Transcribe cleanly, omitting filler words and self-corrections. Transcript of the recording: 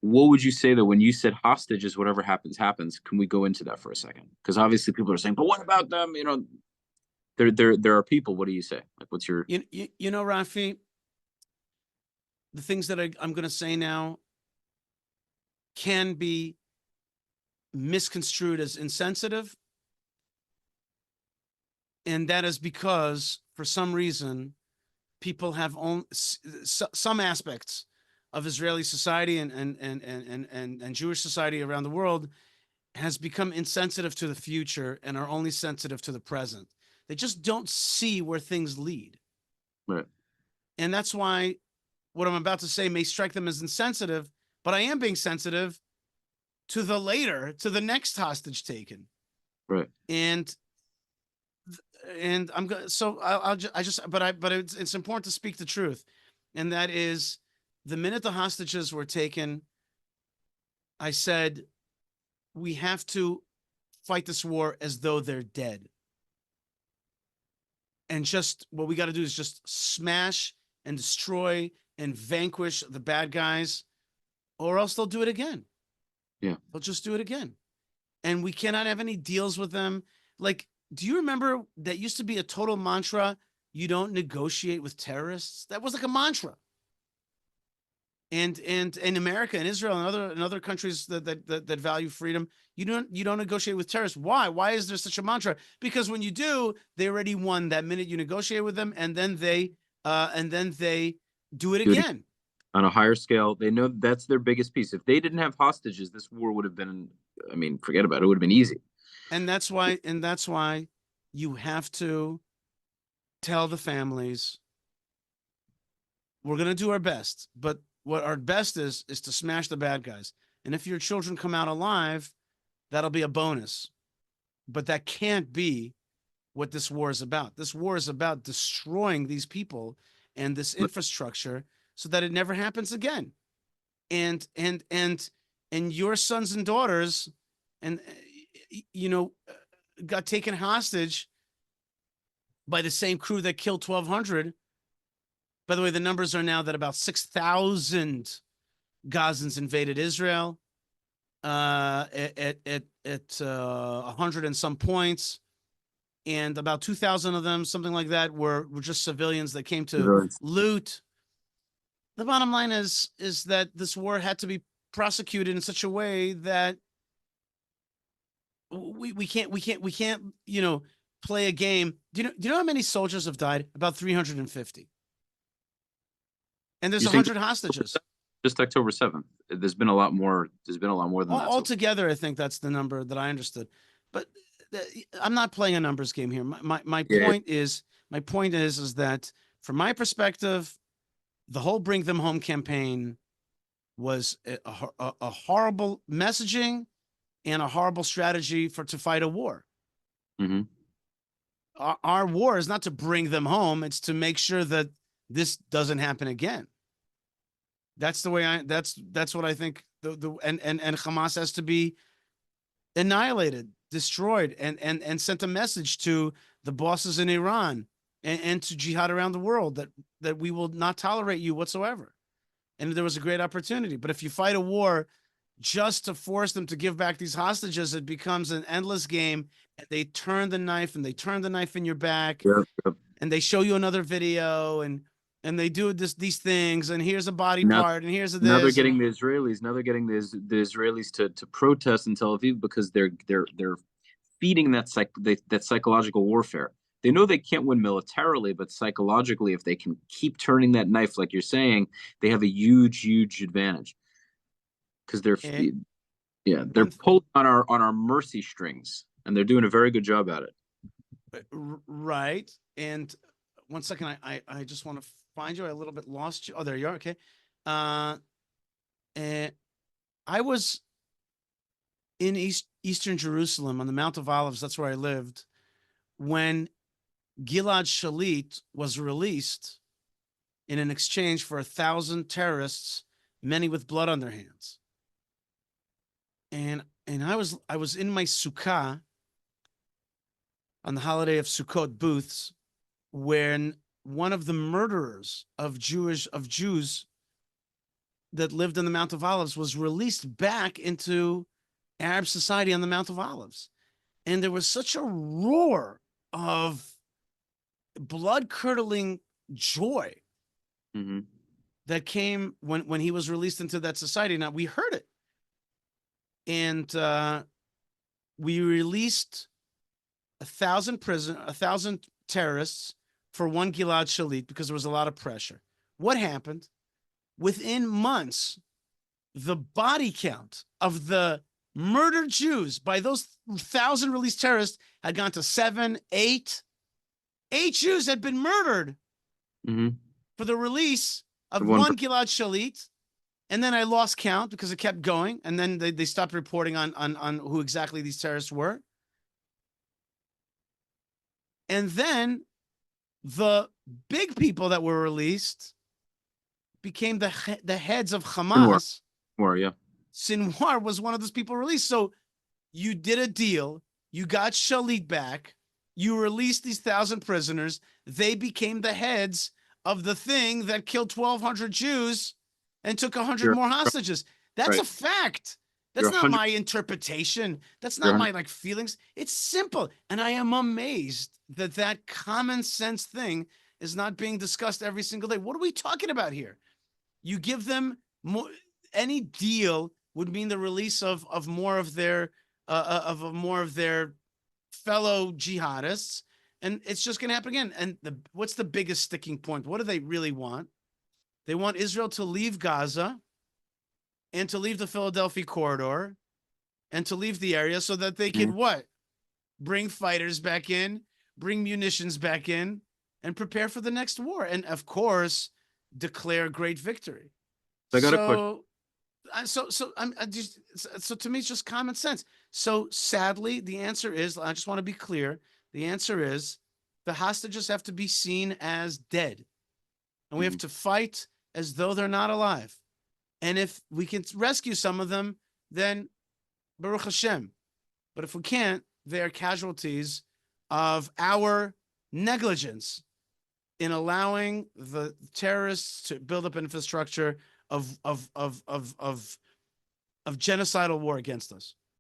what would you say, though, when you said hostages, whatever happens, happens? Can we go into that for a second? Because obviously people are saying, but what about them? There are people. What do you say? Like, what's your? Rafi, the things that I'm going to say now can be misconstrued as insensitive. And that is because, for some reason, people have some aspects of Israeli society and Jewish society around the world has become insensitive to the future and are only sensitive to the present. They just don't see where things lead. Right. And that's why what I'm about to say may strike them as insensitive, but I am being sensitive to the next hostage taken. Right. And I'm going. So I'll just, but it's important to speak the truth, and that is, the minute the hostages were taken, I said, we have to fight this war as though they're dead, and just what we got to do is just smash and destroy and vanquish the bad guys, or else they'll do it again. Yeah. They'll just do it again, and we cannot have any deals with them. Like, do you remember that used to be a total mantra? You don't negotiate with terrorists. That was like a mantra. And in America and Israel and other countries that value freedom, you don't negotiate with terrorists. Why? Why is there such a mantra? Because when you do, they already won that minute you negotiate with them, and then they do it Do it again. on a higher scale. They know that's their biggest piece. If they didn't have hostages, this war would have been. I mean, forget about it. It would have been easy. And that's why you have to tell the families, we're going to do our best, but what our best is to smash the bad guys. And if your children come out alive, that'll be a bonus. But that can't be what this war is about. This war is about destroying these people and this infrastructure so that it never happens again. And your sons and daughters and got taken hostage by the same crew that killed 1,200. By the way, the numbers are now that about 6,000 Gazans invaded Israel at 100 and some points, and about 2,000 of them, something like that, were just civilians that came to loot. The bottom line is that this war had to be prosecuted in such a way that we can't play a game. Do you know how many soldiers have died? About 350. And there's 100 hostages. Just October 7th. There's been a lot more. There's been a lot more than that. Altogether, I think that's the number that I understood. But I'm not playing a numbers game here. My point is that from my perspective, the whole Bring Them Home campaign was a horrible messaging and a horrible strategy to fight a war. Mm-hmm. Our war is not to bring them home. It's to make sure that this doesn't happen again. That's the way that's what I think. And Hamas has to be annihilated, destroyed, and sent a message to the bosses in Iran and to jihad around the world that we will not tolerate you whatsoever. And there was a great opportunity. But if you fight a war just to force them to give back these hostages, it becomes an endless game. And they turn the knife in your back, and they show you another video, and they do these things, and here's a body part, and here's a this. Now they're getting the Israelis. Now they're getting the Israelis to protest in Tel Aviv because they're feeding that psychological warfare. They know they can't win militarily, but psychologically, if they can keep turning that knife, like you're saying, they have a huge advantage because they're pulling on our mercy strings, and they're doing a very good job at it. Right. And 1 second, I just want to find you. I a little bit lost you. Oh, there you are. Okay. And I was in Eastern Jerusalem on the Mount of Olives. That's where I lived when Gilad Shalit was released in an exchange for 1,000 terrorists, many with blood on their hands. And I was in my sukkah on the holiday of Sukkot booths when one of the murderers of Jews that lived in the Mount of Olives was released back into Arab society on the Mount of Olives. And there was such a roar of blood-curdling joy Mm-hmm. that came when he was released into that society. Now, we heard it. And we released 1,000 terrorists for one Gilad Shalit because there was a lot of pressure. What happened? Within months, the body count of the murdered Jews by those 1,000 released terrorists had gone to 7, 8. 8 Jews had been murdered for the release of one Gilad Shalit. And then I lost count because it kept going. And then they stopped reporting on who exactly these terrorists were. And then the big people that were released became the heads of Hamas. War, yeah. Sinwar was one of those people released. So you did a deal. You got Shalit back. You released these 1,000 prisoners. They became the heads of the thing that killed 1,200 Jews and took 100 more hostages. That's a fact. That's not my interpretation. That's not my feelings. It's simple. And I am amazed that that common sense thing is not being discussed every single day. What are we talking about here? You give them more, any deal would mean the release of more of their fellow jihadists, and it's just going to happen again. And what's the biggest sticking point? What do they really want? They want Israel to leave Gaza and to leave the Philadelphia corridor and to leave the area so that they can what? Bring fighters back in, bring munitions back in, and prepare for the next war. And of course, declare great victory. So I got a question. So to me, it's just common sense. So sadly, the answer is, I just want to be clear. The answer is the hostages have to be seen as dead. And we have to fight as though they're not alive. And if we can rescue some of them, then Baruch Hashem. But if we can't, they are casualties of our negligence in allowing the terrorists to build up infrastructure of genocidal war against us.